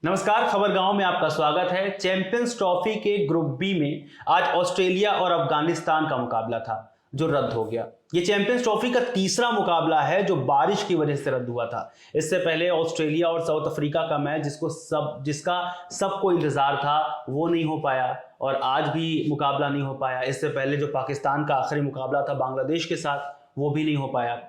नमस्कार, खबर गांव में आपका स्वागत है। चैंपियंस ट्रॉफी के ग्रुप बी में आज ऑस्ट्रेलिया और अफगानिस्तान का मुकाबला था जो रद्द हो गया। ये चैंपियंस ट्रॉफी का तीसरा मुकाबला है जो बारिश की वजह से रद्द हुआ था। इससे पहले ऑस्ट्रेलिया और साउथ अफ्रीका का मैच जिसका सबको इंतजार था वो नहीं हो पाया और आज भी मुकाबला नहीं हो पाया। इससे पहले जो पाकिस्तान का आखिरी मुकाबला था बांग्लादेश के साथ वो भी नहीं हो पाया।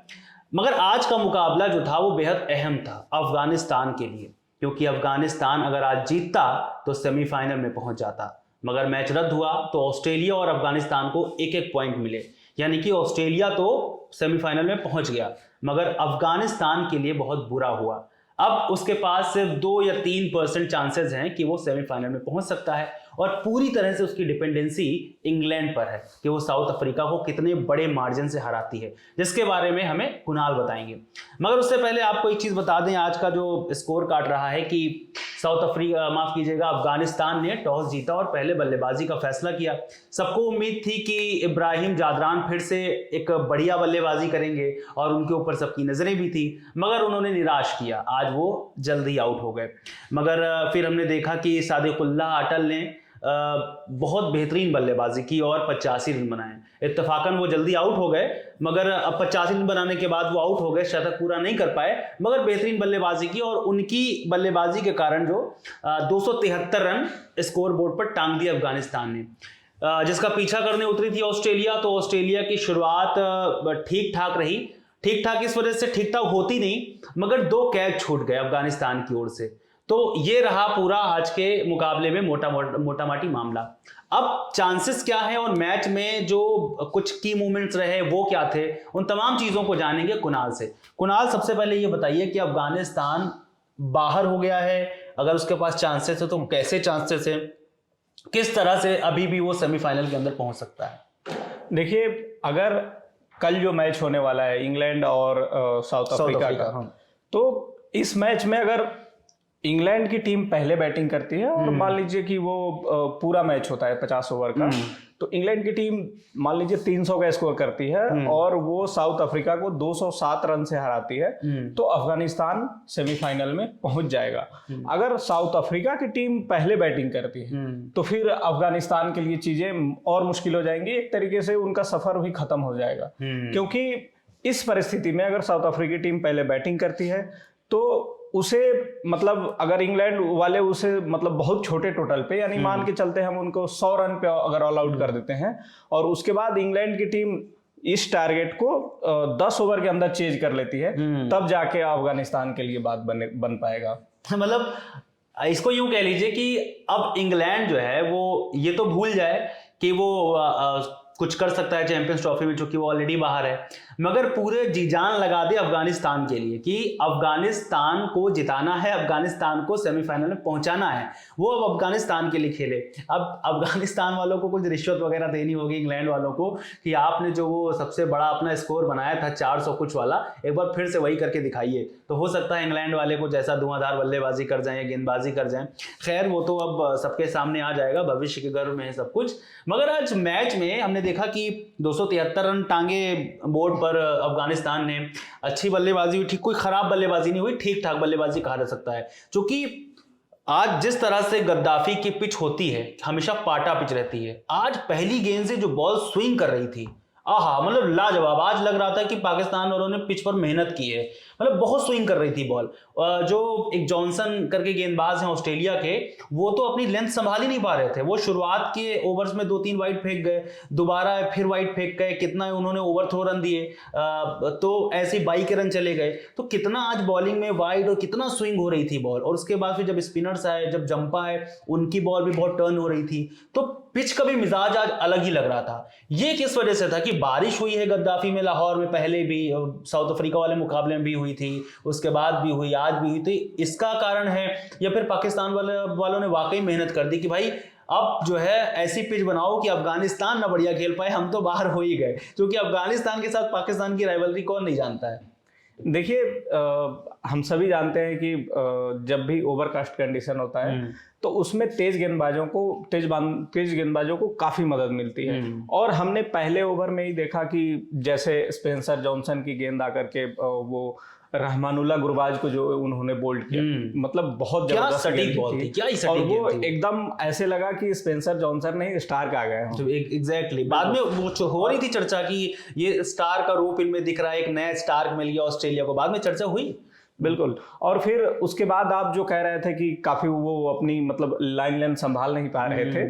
मगर आज का मुकाबला जो था वो बेहद अहम था अफगानिस्तान के लिए, क्योंकि अफगानिस्तान अगर आज जीतता तो सेमीफाइनल में पहुंच जाता। मगर मैच रद्द हुआ तो ऑस्ट्रेलिया और अफगानिस्तान को एक एक पॉइंट मिले, यानी कि ऑस्ट्रेलिया तो सेमीफाइनल में पहुंच गया मगर अफगानिस्तान के लिए बहुत बुरा हुआ। अब उसके पास सिर्फ 2 या 3% चांसेस हैं कि वो सेमीफाइनल में पहुंच सकता है और पूरी तरह से उसकी डिपेंडेंसी इंग्लैंड पर है कि वो साउथ अफ्रीका को कितने बड़े मार्जिन से हराती है, जिसके बारे में हमें कुणाल बताएंगे। मगर उससे पहले आपको एक चीज बता दें, आज का जो स्कोर काट रहा है कि अफगानिस्तान ने टॉस जीता और पहले बल्लेबाजी का फैसला किया। सबको उम्मीद थी कि इब्राहिम जादरान फिर से एक बढ़िया बल्लेबाजी करेंगे और उनके ऊपर सबकी नजरें भी थी, मगर उन्होंने निराश किया। आज वो जल्दी आउट हो गए। मगर फिर हमने देखा कि सादिकुल्लाह अटल ने बहुत बेहतरीन बल्लेबाजी की और 85 रन बनाए। इत्तफाकन वो जल्दी आउट हो गए, मगर अब 85 रन बनाने के बाद वो आउट हो गए, शतक पूरा नहीं कर पाए, मगर बेहतरीन बल्लेबाजी की और उनकी बल्लेबाजी के कारण जो 273 रन स्कोर बोर्ड पर टांग दिए अफगानिस्तान ने। जिसका पीछा करने उतरी थी ऑस्ट्रेलिया, तो ऑस्ट्रेलिया की शुरुआत ठीक ठाक रही। ठीक ठाक इस वजह से ठीक ठाक होती नहीं, मगर 2 कैच छूट गए अफगानिस्तान की ओर से। तो ये रहा पूरा आज के मुकाबले में मोटा माटी मामला। अब चांसेस क्या है और मैच में जो कुछ की मूवमेंट्स रहे वो क्या थे, उन तमाम चीजों को जानेंगे कुणाल से। कुणाल, सबसे पहले ये बताइए कि अफगानिस्तान बाहर हो गया है, अगर उसके पास चांसेस है तो कैसे चांसेस है, किस तरह से अभी भी वो सेमीफाइनल के अंदर पहुंच सकता है? देखिए, अगर कल जो मैच होने वाला है इंग्लैंड और साउथ अफ्रीका का, हाँ। तो इस मैच में अगर इंग्लैंड की टीम पहले बैटिंग करती है और मान लीजिए कि वो पूरा मैच होता है 50 ओवर का, तो इंग्लैंड की टीम मान लीजिए 300 का स्कोर करती है और वो साउथ अफ्रीका को 207 रन से हराती है, तो अफगानिस्तान सेमीफाइनल में पहुंच जाएगा। अगर साउथ अफ्रीका की टीम पहले बैटिंग करती है तो फिर अफगानिस्तान के लिए चीजें और मुश्किल हो जाएंगी, एक तरीके से उनका सफर भी खत्म हो जाएगा। क्योंकि इस परिस्थिति में अगर साउथ अफ्रीकी टीम पहले बैटिंग करती है तो उसे मतलब अगर इंग्लैंड वाले उसे मतलब बहुत छोटे टोटल पे, यानी मान के चलते हम उनको 100 रन पे अगर ऑल आउट कर देते हैं और उसके बाद इंग्लैंड की टीम इस टारगेट को 10 ओवर के अंदर चेज कर लेती है, तब जाके अफगानिस्तान के लिए बात बन पाएगा। मतलब इसको यूं कह लीजिए कि अब इंग्लैंड जो है वो ये तो भूल जाए कि वो कुछ कर सकता है चैंपियंस ट्रॉफी में, चूंकि वो ऑलरेडी बाहर है, मगर पूरे जी जान लगा दे अफगानिस्तान के लिए कि अफगानिस्तान को जिताना है, अफगानिस्तान को सेमीफाइनल में पहुंचाना है। वो अब अफगानिस्तान के लिए खेले। अब अफगानिस्तान वालों को कुछ रिश्वत वगैरह देनी होगी इंग्लैंड वालों को कि आपने जो वो सबसे बड़ा अपना स्कोर बनाया था 400 कुछ वाला, एक बार फिर से वही करके दिखाइए। तो हो सकता है इंग्लैंड वाले को जैसा धुआंधार बल्लेबाजी कर जाए या गेंदबाजी कर जाए, खैर वो तो अब सबके सामने आ जाएगा, भविष्य के गर्भ में है सब कुछ। मगर आज मैच में हमने देखा कि 273 रन टांगे बोर्ड पर अफगानिस्तान ने। अच्छी बल्लेबाजी हुई, ठीक कोई खराब बल्लेबाजी नहीं हुई, ठीक ठाक बल्लेबाजी कहा जा सकता है। क्योंकि आज जिस तरह से गद्दाफी की पिच होती है, हमेशा पाटा पिच रहती है, आज पहली गेंद से जो बॉल स्विंग कर रही थी, आहा, मतलब लाजवाब। आज लग रहा था कि पाकिस्तान वालों ने पिच पर मेहनत की है, मतलब बहुत स्विंग कर रही थी बॉल। जो एक जॉनसन करके गेंदबाज हैं ऑस्ट्रेलिया के, वो तो अपनी लेंथ संभाल ही नहीं पा रहे थे। वो शुरुआत के ओवर्स में 2-3 वाइड फेंक गए, दोबारा फिर वाइड फेंक गए, कितना उन्होंने ओवर थ्रो रन दिए, तो ऐसे 22 के रन चले गए। तो कितना आज बॉलिंग में वाइड और कितना स्विंग हो रही थी बॉल। और उसके बाद फिर जब स्पिनर्स आए, जब जंपा आए, उनकी बॉल भी बहुत टर्न हो रही थी। तो पिच का भी मिजाज आज अलग ही लग रहा था। ये किस वजह से था कि बारिश हुई है गद्दाफी में, लाहौर में पहले भी, साउथ अफ्रीका वाले मुकाबले में भी हुई थी, उसके बाद भी हुई, आज भी हुई। तो इसका कारण है या फिर पाकिस्तान वालों ने वाकई मेहनत कर दी कि भाई अब जो है ऐसी पिच बनाओ कि अफगानिस्तान ना बढ़िया खेल पाए, हम तो बाहर हो ही गए। क्योंकि अफगानिस्तान के साथ पाकिस्तान की राइवलरी कौन नहीं जानता है। देखिए, हम सभी जानते हैं कि जब भी ओवरकास्ट कंडीशन होता है तो उसमें तेज गेंदबाजों को काफी मदद मिलती है। और हमने पहले ओवर में ही देखा कि जैसे स्पेंसर जॉनसन की गेंद आकर के वो रहमानुल्लाह गुरबाज को जो उन्होंने बोल्ड किया, मतलब बहुत क्या जबरदस्त सटीक गेंद बॉल थी, क्या ही और सटीक वो गेंद थी। एकदम ऐसे लगा कि स्पेंसर जॉनसन नहीं स्टार्क आ गए हों। तो एग्जैक्टली बाद में वो हो रही थी चर्चा कि ये स्टार का रूप इनमें दिख रहा है, एक नया स्टार मिल गया ऑस्ट्रेलिया को, बाद में चर्चा हुई। बिल्कुल। और फिर उसके बाद आप जो कह रहे थे कि काफी वो अपनी मतलब लाइन संभाल नहीं पा रहे थे,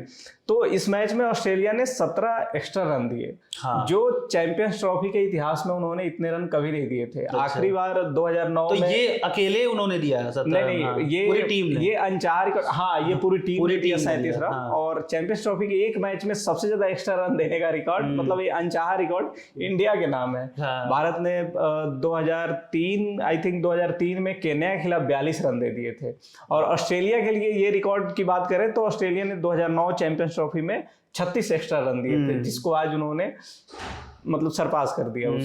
तो इस मैच में ऑस्ट्रेलिया ने 17 एक्स्ट्रा रन दिए। हाँ। जो चैंपियंस ट्रॉफी के इतिहास में उन्होंने इतने रन कभी नहीं दिए थे। आखिरी बार 2009 तो में ये अकेले उन्होंने दिया है 17 नहीं, हाँ, ये पूरी टीम ने, ये अंचार हाँ ये पूरी टीम ने दिया 37 रन। हाँ। और चैंपियंस ट्रॉफी के एक मैच में सबसे ज्यादा एक्स्ट्रा रन देने का रिकॉर्ड, मतलब ये अनचाहा रिकॉर्ड इंडिया के नाम है। हाँ। भारत ने 2003 आई थिंक 2003 में केन्या के खिलाफ 42 रन दे दिए थे। और ऑस्ट्रेलिया के लिए ये रिकॉर्ड की बात करें तो ऑस्ट्रेलिया ने 2009 चैंपियंस ट्रॉफी में 36 एक्स्ट्रा रन दिए थे, जिसको आज उन्होंने मतलब सरपास कर दिया उस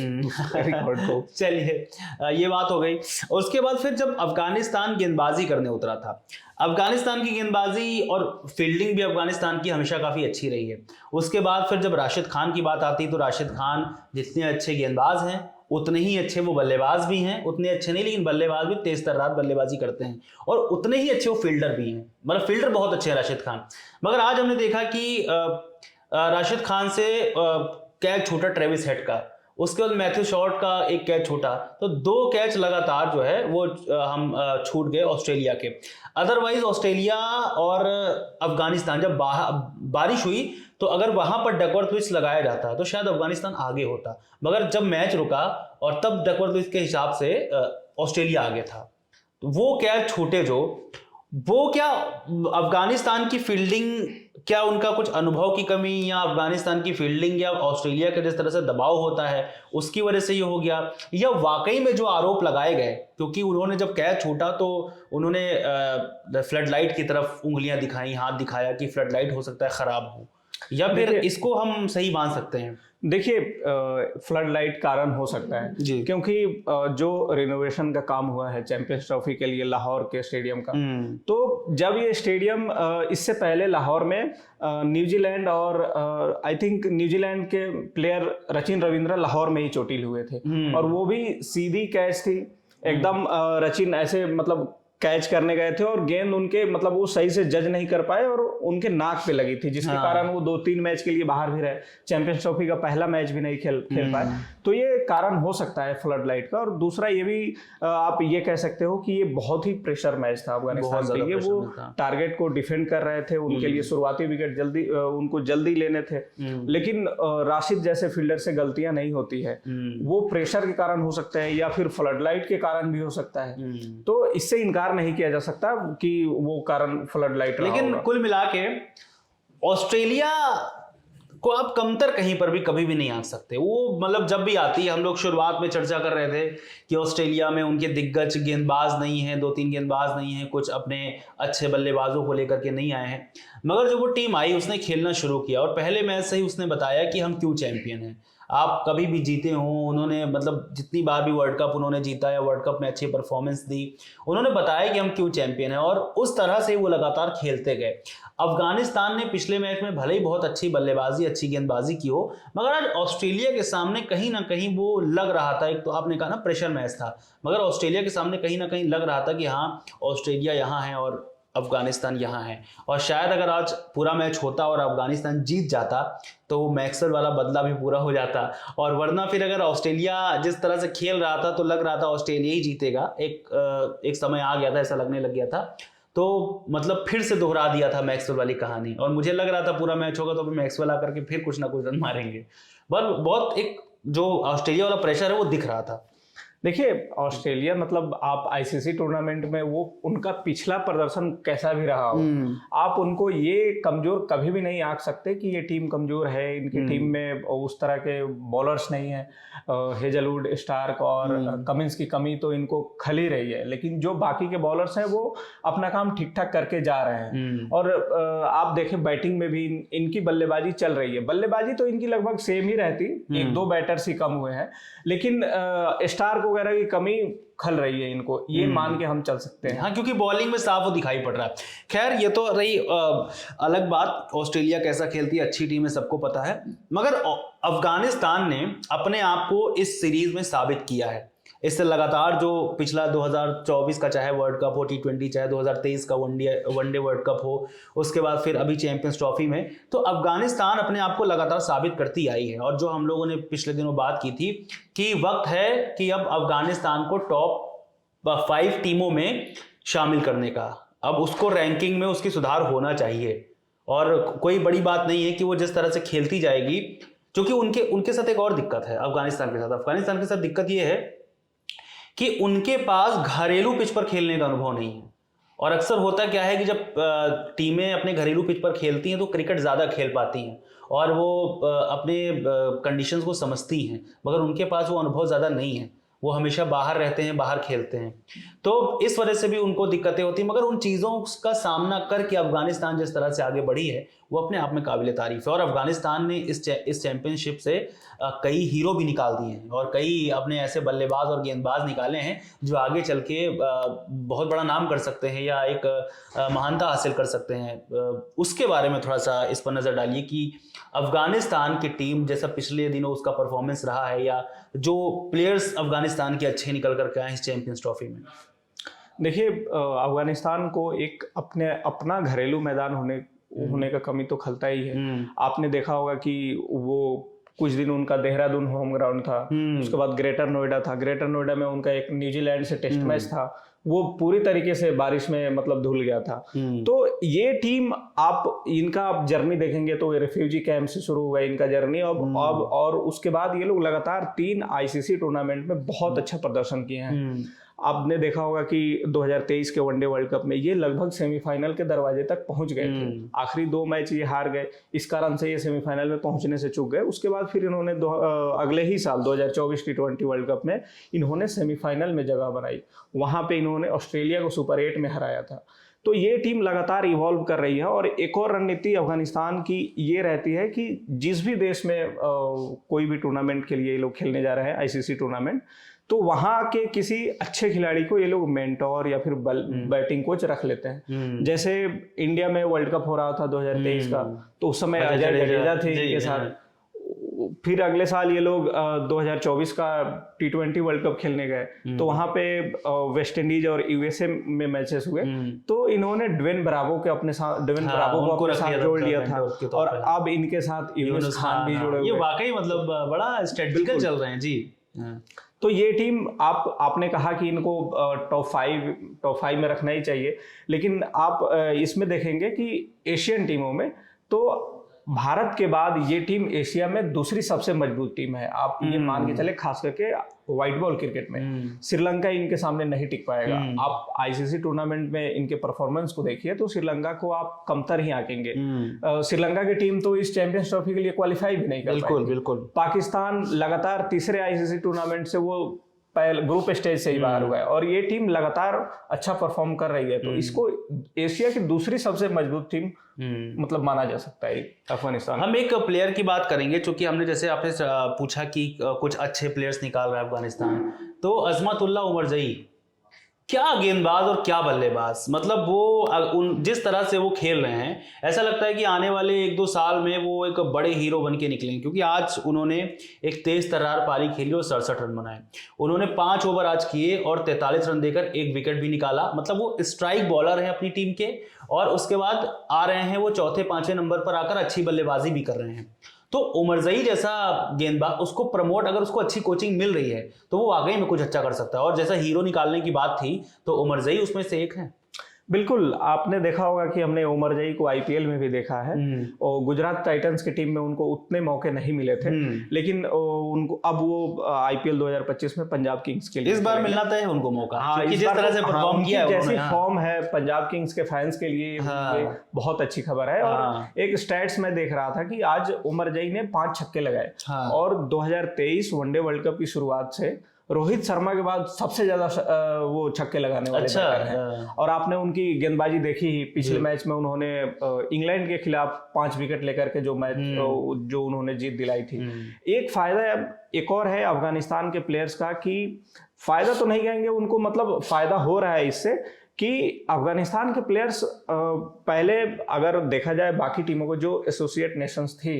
रिकॉर्ड को। चलिए ये बात हो गई। उसके बाद फिर जब अफगानिस्तान गेंदबाजी करने उतरा था, अफगानिस्तान की गेंदबाजी और फील्डिंग भी अफगानिस्तान की हमेशा काफ़ी अच्छी रही है। उसके बाद फिर जब राशिद खान की बात आती तो राशिद खान जितने अच्छे गेंदबाज हैं उतने ही अच्छे वो बल्लेबाज भी हैं, उतने अच्छे नहीं लेकिन बल्लेबाज भी तेज तर्रार बल्लेबाजी करते हैं, और उतने ही अच्छे वो फील्डर भी हैं, मतलब फील्डर बहुत अच्छे हैं राशिद खान। मगर आज हमने देखा कि राशिद खान से कैच छूटा ट्रेविस हेड का, उसके बाद मैथ्यू शॉर्ट का एक कैच छूटा, तो 2 कैच लगातार जो है वो हम छूट गए ऑस्ट्रेलिया के। अदरवाइज ऑस्ट्रेलिया और अफगानिस्तान जब बारिश हुई तो अगर वहां पर डकवर्थ विच लगाया जाता तो शायद अफगानिस्तान आगे होता, मगर जब मैच रुका और तब डकवर्थ विच के हिसाब से ऑस्ट्रेलिया आगे था। तो वो कैच छूटे जो, वो क्या अफगानिस्तान की फील्डिंग, क्या उनका कुछ अनुभव की कमी, या अफगानिस्तान की फील्डिंग, या ऑस्ट्रेलिया का जिस तरह से दबाव होता है उसकी वजह से ये हो गया, या वाकई में जो आरोप लगाए गए, क्योंकि उन्होंने जब कैच छूटा तो उन्होंने फ्लड लाइट की तरफ उंगलियां दिखाई, हाथ दिखाया कि फ्लड लाइट हो सकता है खराब हो, या फिर इसको हम सही मान सकते हैं? देखिए फ्लड लाइट कारण हो सकता है जी। क्योंकि जो रिनोवेशन का काम हुआ है चैंपियंस ट्रॉफी के लिए लाहौर के स्टेडियम का, तो जब ये स्टेडियम इससे पहले लाहौर में न्यूजीलैंड और आई थिंक न्यूजीलैंड के प्लेयर रचिन रविंद्र लाहौर में ही चोटिल हुए थे, और वो भी सीधी कैच थी एकदम। रचिन ऐसे मतलब कैच करने गए थे और गेंद उनके मतलब वो सही से जज नहीं कर पाए और उनके नाक पे लगी थी, जिसके कारण वो 2-3 मैच के लिए बाहर भी रहे, चैंपियंस ट्रॉफी का पहला मैच भी नहीं खेल पाए। तो ये कारण हो सकता है फ्लड लाइट का। और दूसरा ये भी आप ये कह सकते हो कि ये बहुत ही प्रेशर मैच था अफगानिस्तान के लिए। वो टारगेट को डिफेंड कर रहे थे, उनके लिए शुरुआती विकेट जल्दी उनको जल्दी लेने थे, लेकिन राशिद जैसे फील्डर से गलतियां नहीं होती है, वो प्रेशर के कारण हो सकता है या फिर फ्लड लाइट के कारण भी हो सकता है। तो इससे इनकार नहीं किया जा सकता कि वो कारण फ्लड लाइट। लेकिन कुल मिला के ऑस्ट्रेलिया को आप कमतर कहीं पर भी कभी भी नहीं आंक सकते। वो मतलब जब भी आती है, हम लोग शुरुआत में चर्चा कर रहे थे कि ऑस्ट्रेलिया में उनके दिग्गज गेंदबाज नहीं हैं, 2-3 गेंदबाज नहीं हैं, कुछ अपने अच्छे बल्लेबाजों को लेकर के नहीं आए हैं, मगर जब वो टीम आई उसने खेलना शुरू किया और पहले मैच से ही उसने बताया कि हम क्यों चैंपियन हैं। आप कभी भी जीते हो, उन्होंने मतलब जितनी बार भी वर्ल्ड कप उन्होंने जीता या वर्ल्ड कप में अच्छी परफॉर्मेंस दी, उन्होंने बताया कि हम क्यों चैंपियन हैं, और उस तरह से वो लगातार खेलते गए। अफगानिस्तान ने पिछले मैच में भले ही बहुत अच्छी बल्लेबाजी अच्छी गेंदबाजी की हो, मगर आज ऑस्ट्रेलिया के सामने कहीं ना कहीं वो लग रहा था, एक तो आपने कहा ना प्रेशर मैच था, मगर ऑस्ट्रेलिया के सामने कहीं ना कहीं लग रहा था कि हाँ ऑस्ट्रेलिया यहाँ है और अफगानिस्तान यहाँ है। और शायद अगर आज पूरा मैच होता और अफगानिस्तान जीत जाता तो वो मैक्सवेल वाला बदला भी पूरा हो जाता, और वरना फिर अगर ऑस्ट्रेलिया जिस तरह से खेल रहा था तो लग रहा था ऑस्ट्रेलिया ही जीतेगा। एक समय आ गया था, ऐसा लगने लग गया था, तो मतलब फिर से दोहरा दिया था मैक्सवेल वाली कहानी, और मुझे लग रहा था पूरा मैच होगा तो मैक्सवेल आकर के फिर कुछ ना कुछ रन मारेंगे। पर बहुत एक जो ऑस्ट्रेलिया वाला प्रेशर है वो दिख रहा था। देखिए ऑस्ट्रेलिया मतलब आप आईसीसी टूर्नामेंट में वो उनका पिछला प्रदर्शन कैसा भी रहा हो, आप उनको ये कमजोर कभी भी नहीं आंक सकते कि ये टीम कमजोर है, इनकी टीम में उस तरह के बॉलर्स नहीं है। हेजलवुड, स्टार्क और कमिंस की कमी तो इनको खली रही है, लेकिन जो बाकी के बॉलर्स हैं वो अपना काम ठीक ठाक करके जा रहे हैं। और आप देखें बैटिंग में भी इनकी बल्लेबाजी चल रही है, बल्लेबाजी तो इनकी लगभग सेम ही रहती, 1-2 बैटर्स ही कम हुए हैं, लेकिन स्टार्क वगैरह की कमी खल रही है इनको, ये मान के हम चल सकते हैं। हाँ, क्योंकि बॉलिंग में साफ वो दिखाई पड़ रहा है। खैर ये तो रही अलग बात, ऑस्ट्रेलिया कैसा खेलती है, अच्छी टीम है, सबको पता है, मगर अफगानिस्तान ने अपने आप को इस सीरीज में साबित किया है। इससे लगातार जो पिछला 2024 का चाहे वर्ल्ड कप हो, T20, चाहे 2023 का वनडे वर्ल्ड कप हो, उसके बाद फिर अभी चैंपियंस ट्रॉफी में, तो अफगानिस्तान अपने आप को लगातार साबित करती आई है। और जो हम लोगों ने पिछले दिनों बात की थी कि वक्त है कि अब अफगानिस्तान को टॉप 5 टीमों में शामिल करने का, अब उसको रैंकिंग में उसकी सुधार होना चाहिए। और कोई बड़ी बात नहीं है कि वो जिस तरह से खेलती जाएगी, क्योंकि उनके साथ एक और दिक्कत है। अफगानिस्तान के साथ दिक्कत ये है कि उनके पास घरेलू पिच पर खेलने का अनुभव नहीं है। और अक्सर होता क्या है कि जब टीमें अपने घरेलू पिच पर खेलती हैं तो क्रिकेट ज़्यादा खेल पाती हैं और वो अपने कंडीशंस को समझती हैं, मगर उनके पास वो अनुभव ज़्यादा नहीं है। वो हमेशा बाहर रहते हैं, बाहर खेलते हैं, तो इस वजह से भी उनको दिक्कतें होती हैं। मगर उन चीज़ों का सामना करके अफगानिस्तान जिस तरह से आगे बढ़ी है वो अपने आप में काबिल तारीफ है। और अफगानिस्तान ने इस चैंपियनशिप से कई हीरो भी निकाल दिए हैं और कई अपने ऐसे बल्लेबाज और गेंदबाज निकाले हैं जो आगे चल के बहुत बड़ा नाम कर सकते हैं या एक महानता हासिल कर सकते हैं। उसके बारे में थोड़ा सा इस पर नज़र डालिए कि अफगानिस्तान की टीम जैसा पिछले दिनों उसका परफॉर्मेंस रहा है, या जो प्लेयर्स अफगानिस्तान के अच्छे निकल करके आए इस चैंपियंस ट्रॉफी में। देखिए, अफगानिस्तान को एक अपना घरेलू मैदान होने का कमी तो खलता ही है। आपने देखा होगा कि वो कुछ दिन उनका देहरादून होम ग्राउंड था, उसके बाद ग्रेटर नोएडा था। ग्रेटर नोएडा में उनका एक न्यूजीलैंड से टेस्ट मैच था, वो पूरी तरीके से बारिश में मतलब धुल गया था। तो ये टीम आप इनका जर्नी देखेंगे तो रेफ्यूजी कैंप से शुरू हुआ इनका जर्नी अब और उसके बाद ये लोग लगातार 3 आईसीसी टूर्नामेंट में बहुत अच्छा प्रदर्शन किए हैं। आपने देखा होगा कि 2023 के वनडे वर्ल्ड कप में ये लगभग सेमीफाइनल के दरवाजे तक पहुंच गए थे। आखिरी 2 मैच ये हार गए, इस कारण से ये सेमीफाइनल में पहुंचने से चूक गए। उसके बाद फिर इन्होंने अगले ही साल 2024 T20 वर्ल्ड कप में इन्होंने सेमीफाइनल में जगह बनाई, वहां पे इन्होंने ऑस्ट्रेलिया को सुपर 8 में हराया था। तो ये टीम लगातार इवॉल्व कर रही है। और एक और रणनीति अफगानिस्तान की ये रहती है कि जिस भी देश में कोई भी टूर्नामेंट के लिए ये लोग खेलने जा रहे हैं, आईसीसी टूर्नामेंट, तो वहां के किसी अच्छे खिलाड़ी को ये लोग मेंटोर या फिर बैटिंग कोच रख लेते हैं। जैसे इंडिया में वर्ल्ड कप हो रहा था 2023 का, तो उस समय अजय जडेजा थे इनके साथ। फिर अगले साल ये लोग 2024 का T20 वर्ल्ड कप खेलने गए, तो वहां पे वेस्ट इंडीज और यूएसए में मैचेस हुए, तो इन्होंने ड्वेन ब्रावो को अपने साथ जोड़ लिया था। और अब इनके साथ यूनुस खान भी जुड़े हुए। ये वाकई मतलब बड़ा स्ट्रेटजिकल चल रहे हैं जी। तो ये टीम आपने कहा कि इनको टॉप 5 में रखना ही चाहिए, लेकिन आप इसमें देखेंगे कि एशियन टीमों में तो भारत के बाद ये टीम एशिया में दूसरी सबसे मजबूत टीम है। आप ये मान के चले, खास करके व्हाइट बॉल क्रिकेट में श्रीलंका इनके सामने नहीं टिक पाएगा। आप आईसीसी टूर्नामेंट में इनके परफॉर्मेंस को देखिए तो श्रीलंका को आप कमतर ही आंकेंगे। श्रीलंका की टीम तो इस चैंपियंस ट्रॉफी के लिए क्वालिफाई भी नहीं कर पाई। बिल्कुल। पाकिस्तान लगातार तीसरे आईसीसी टूर्नामेंट से वो पहले ग्रुप स्टेज से ही बाहर हुआ है, और ये टीम लगातार अच्छा परफॉर्म कर रही है। तो इसको एशिया की दूसरी सबसे मजबूत टीम मतलब माना जा सकता है अफगानिस्तान। हम एक प्लेयर की बात करेंगे, चूंकि हमने जैसे आपने पूछा कि कुछ अच्छे प्लेयर्स निकाल रहा है अफगानिस्तान, तो अजमतुल्लाह उमरजई क्या गेंदबाज और क्या बल्लेबाज, मतलब वो जिस तरह से वो खेल रहे हैं, ऐसा लगता है कि आने वाले 1-2 साल में वो एक बड़े हीरो बन के निकलेंगे। क्योंकि आज उन्होंने एक तेज तर्रार पारी खेली और 67 रन बनाए। उन्होंने 5 ओवर आज किए और 43 रन देकर 1 विकेट भी निकाला। मतलब वो स्ट्राइक बॉलर हैं अपनी टीम के, और उसके बाद आ रहे हैं वो 4-5 नंबर पर आकर अच्छी बल्लेबाजी भी कर रहे हैं। तो उमरजई जैसा गेंदबाज, उसको प्रमोट, अगर उसको अच्छी कोचिंग मिल रही है तो वो वाकई में कुछ अच्छा कर सकता है। और जैसा हीरो निकालने की बात थी तो उमरजई उसमें से एक है। बिल्कुल। आपने देखा होगा कि हमने उमरजई को आईपीएल में भी देखा है, और गुजरात टाइटंस की टीम में उनको उतने मौके नहीं मिले थे, लेकिन उनको अब वो आईपीएल 2025 में पंजाब किंग्स के लिए इस बार मिलना तय है उनको मौका। हाँ, जिस तरह से परफॉर्म किया है, जैसी फॉर्म है पंजाब किंग्स के फैंस के लिए बहुत अच्छी खबर है। और एक स्टैट्स में देख रहा था कि आज उमरजई ने 5 छक्के लगाए, और 2023 वनडे वर्ल्ड कप की शुरुआत से रोहित शर्मा के बाद सबसे ज्यादा वो छक्के लगाने वाले बैटर हैं। और आपने उनकी गेंदबाजी देखी ही, पिछले मैच में उन्होंने इंग्लैंड के खिलाफ 5 विकेट लेकर के जो मैच जो उन्होंने जीत दिलाई थी। एक फायदा एक और है अफगानिस्तान के प्लेयर्स का, कि फायदा तो नहीं कहेंगे उनको, मतलब फायदा हो रहा है इससे कि अफगानिस्तान के प्लेयर्स पहले अगर देखा जाए बाकी टीमों को जो एसोसिएट नेशंस थी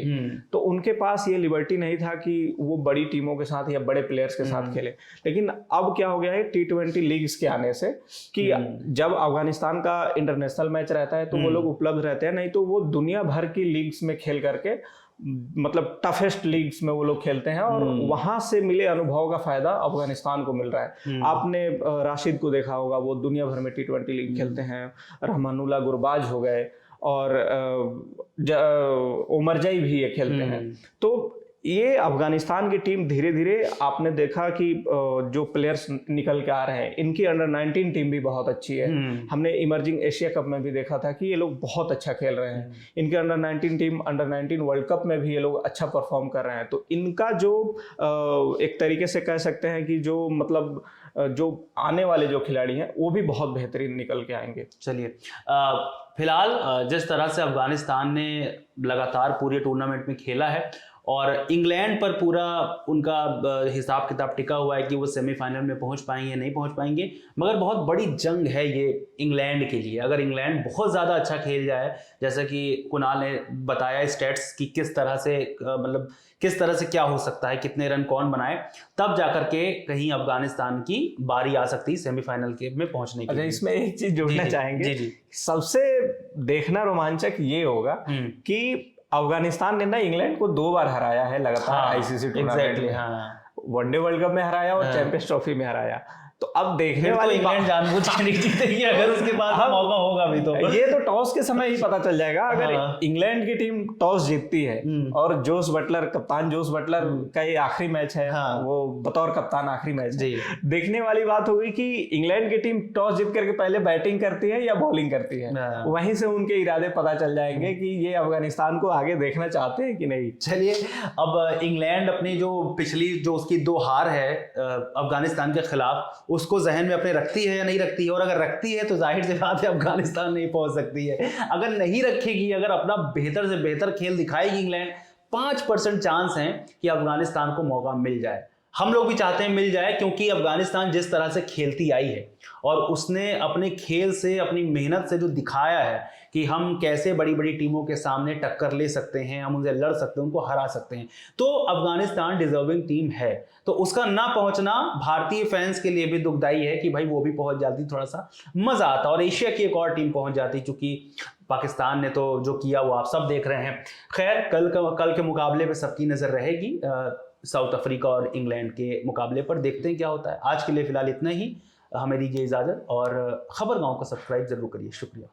तो उनके पास ये लिबर्टी नहीं था कि वो बड़ी टीमों के साथ या बड़े प्लेयर्स के साथ खेले। लेकिन अब क्या हो गया है T20 लीग्स के आने से कि जब अफगानिस्तान का इंटरनेशनल मैच रहता है तो वो लोग उपलब्ध रहते हैं, नहीं तो वो दुनिया भर की लीग्स में खेल करके मतलब टफेस्ट लीग्स में वो लोग खेलते हैं और वहां से मिले अनुभव का फायदा अफगानिस्तान को मिल रहा है। आपने राशिद को देखा होगा, वो दुनिया भर में T20 लीग खेलते हैं। रहमानुल्लाह गुरबाज हो गए और ओमरजाई भी ये खेलते हैं। तो ये अफगानिस्तान की टीम धीरे धीरे आपने देखा कि जो प्लेयर्स निकल के आ रहे हैं, इनकी अंडर 19 टीम भी बहुत अच्छी है। हमने इमर्जिंग एशिया कप में भी देखा था कि ये लोग बहुत अच्छा खेल रहे हैं। इनके under 19 team under 19 world cup में भी ये लोग अच्छा परफॉर्म कर रहे हैं। तो इनका जो एक तरीके से कह सकते हैं कि जो मतलब जो आने वाले जो खिलाड़ी हैं वो भी बहुत बेहतरीन निकल के आएंगे। चलिए, फिलहाल जिस तरह से अफगानिस्तान ने लगातार पूरे टूर्नामेंट में खेला है और इंग्लैंड पर पूरा उनका हिसाब किताब टिका हुआ है कि वो सेमीफाइनल में पहुंच पाएंगे नहीं पहुंच पाएंगे, मगर बहुत बड़ी जंग है ये इंग्लैंड के लिए। अगर इंग्लैंड बहुत ज़्यादा अच्छा खेल जाए, जैसा कि कुणाल ने बताया स्टैट्स की किस तरह से मतलब किस तरह से क्या हो सकता है, कितने रन कौन बनाए, तब जाकर के कहीं अफगानिस्तान की बारी आ सकती है सेमीफाइनल के में पहुंचने की। अच्छा, इसमें एक चीज जोड़ना चाहेंगे। जी। सबसे देखना रोमांचक ये होगा कि अफगानिस्तान ने ना इंग्लैंड को 2 बार हराया है लगातार आईसीसी टूर्नामेंट में। वनडे वर्ल्ड कप में हराया और चैंपियंस ट्रॉफी में हराया। तो अब देखने वाली इंग्लैंड जानबूझ के नहीं जीतेगी, अगर उसके बाद मौका होगा भी तो ये तो टॉस के समय ही पता चल जाएगा। अगर इंग्लैंड की टीम टॉस जीतती है और जोस बटलर, कप्तान जोस बटलर का ये आखिरी मैच है, वो बतौर कप्तान आखिरी मैच है, देखने वाली बात होगी कि इंग्लैंड की टीम टॉस जीत करके पहले बैटिंग करती है या बॉलिंग करती है। वहीं से उनके इरादे पता चल जाएंगे कि ये अफगानिस्तान को आगे देखना चाहते हैं कि नहीं। चलिए, अब इंग्लैंड अपनी जो पिछली जो उसकी 2 हार है अफगानिस्तान के खिलाफ, उसको जहन में अपने रखती है या नहीं रखती है, और अगर रखती है तो जाहिर सी बात है अफगानिस्तान नहीं पहुंच सकती है। अगर नहीं रखेगी, अगर अपना बेहतर से बेहतर खेल दिखाएगी इंग्लैंड, 5% चांस है कि अफगानिस्तान को मौका मिल जाए। हम लोग भी चाहते हैं मिल जाए, क्योंकि अफगानिस्तान जिस तरह से खेलती आई है और उसने अपने खेल से, अपनी मेहनत से जो दिखाया है कि हम कैसे बड़ी बड़ी टीमों के सामने टक्कर ले सकते हैं, हम उनसे लड़ सकते हैं, उनको हरा सकते हैं, तो अफगानिस्तान डिजर्विंग टीम है। तो उसका ना पहुंचना भारतीय फैंस के लिए भी दुखदाई है कि भाई वो भी पहुंच जाती, थोड़ा सा मजा आता, और एशिया की एक और टीम पहुंच जाती, चूंकि पाकिस्तान ने तो जो किया वो आप सब देख रहे हैं। खैर, कल के मुकाबले पे सबकी नजर रहेगी साउथ अफ्रीका और इंग्लैंड के मुकाबले पर। देखते हैं क्या होता है। आज के लिए फिलहाल इतना ही, हमें दीजिए इजाजत और खबरगांव को सब्सक्राइब जरूर करिए। शुक्रिया।